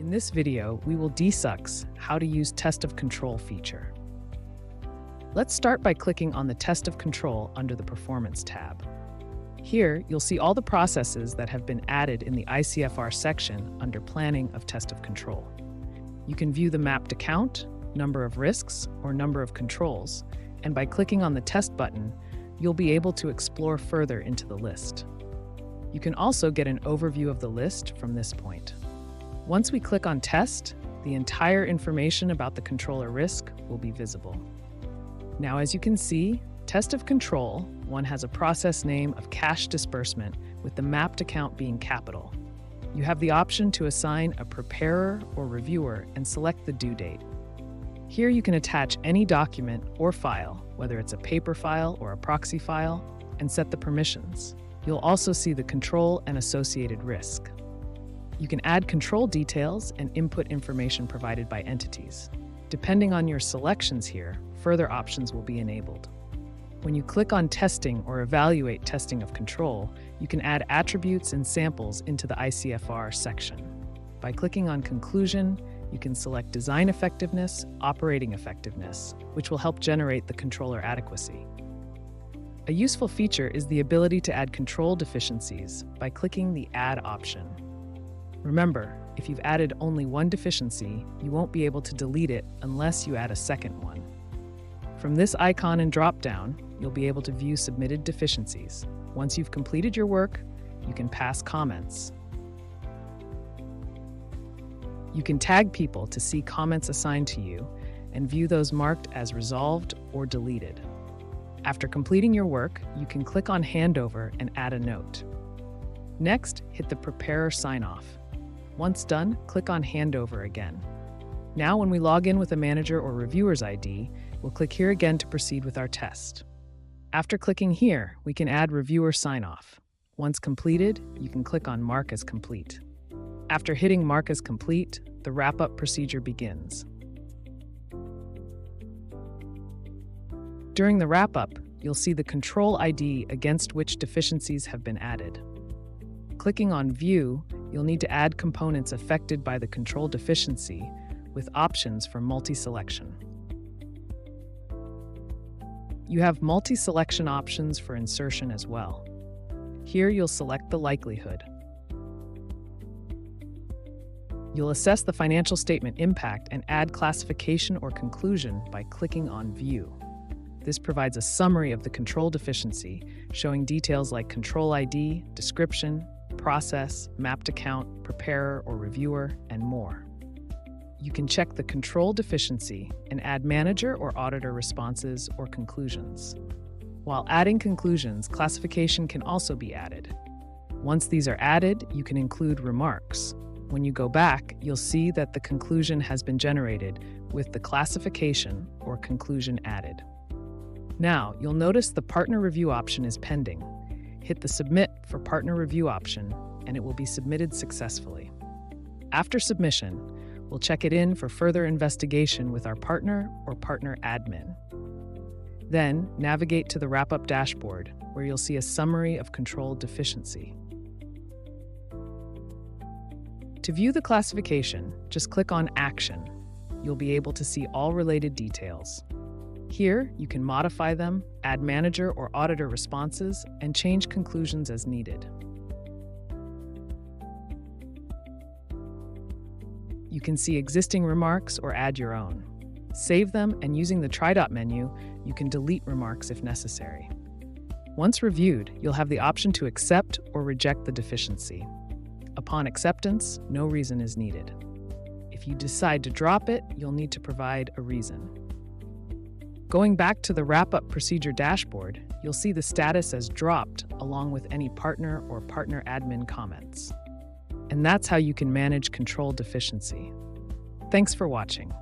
In this video, we will discuss how to use Test of Control feature. Let's start by clicking on the Test of Control under the Performance tab. Here, you'll see all the processes that have been added in the ICFR section under Planning of Test of Control. You can view the mapped account, number of risks, or number of controls, and by clicking on the Test button, you'll be able to explore further into the list. You can also get an overview of the list from this point. Once we click on Test, the entire information about the controller risk will be visible. Now, as you can see, Test of Control 1 has a process name of cash disbursement with the mapped account being capital. You have the option to assign a preparer or reviewer and select the due date. Here you can attach any document or file, whether it's a paper file or a proxy file, and set the permissions. You'll also see the control and associated risk. You can add control details and input information provided by entities. Depending on your selections here, further options will be enabled. When you click on Testing or Evaluate Testing of Control, you can add attributes and samples into the ICFR section. By clicking on Conclusion, you can select Design Effectiveness, Operating Effectiveness, which will help generate the controller adequacy. A useful feature is the ability to add control deficiencies by clicking the Add option. Remember, if you've added only one deficiency, you won't be able to delete it unless you add a second one. From this icon and drop-down, you'll be able to view submitted deficiencies. Once you've completed your work, you can pass comments. You can tag people to see comments assigned to you and view those marked as resolved or deleted. After completing your work, you can click on Handover and add a note. Next, hit the Preparer Sign-Off. Once done, click on Handover again. Now, when we log in with a manager or reviewer's ID, we'll click here again to proceed with our test. After clicking here, we can add Reviewer Sign-Off. Once completed, you can click on Mark as Complete. After hitting Mark as Complete, the wrap-up procedure begins. During the wrap-up, you'll see the control ID against which deficiencies have been added. Clicking on View, you'll need to add components affected by the control deficiency with options for multi-selection. You have multi-selection options for insertion as well. Here you'll select the likelihood. You'll assess the financial statement impact and add classification or conclusion by clicking on View. This provides a summary of the control deficiency, showing details like control ID, description, process, mapped account, preparer or reviewer, and more. You can check the control deficiency and add manager or auditor responses or conclusions. While adding conclusions, classification can also be added. Once these are added, you can include remarks. When you go back, you'll see that the conclusion has been generated with the classification or conclusion added. Now, you'll notice the Partner Review option is pending. Hit the Submit for Partner Review option, and it will be submitted successfully. After submission, we'll check it in for further investigation with our partner or partner admin. Then, navigate to the wrap-up dashboard, where you'll see a summary of control deficiency. To view the classification, just click on Action. You'll be able to see all related details. Here, you can modify them, add manager or auditor responses, and change conclusions as needed. You can see existing remarks or add your own. Save them, and using the try-dot menu, you can delete remarks if necessary. Once reviewed, you'll have the option to accept or reject the deficiency. Upon acceptance, no reason is needed. If you decide to drop it, you'll need to provide a reason. Going back to the wrap-up procedure dashboard, you'll see the status as dropped along with any partner or partner admin comments. And that's how you can manage control deficiency. Thanks for watching.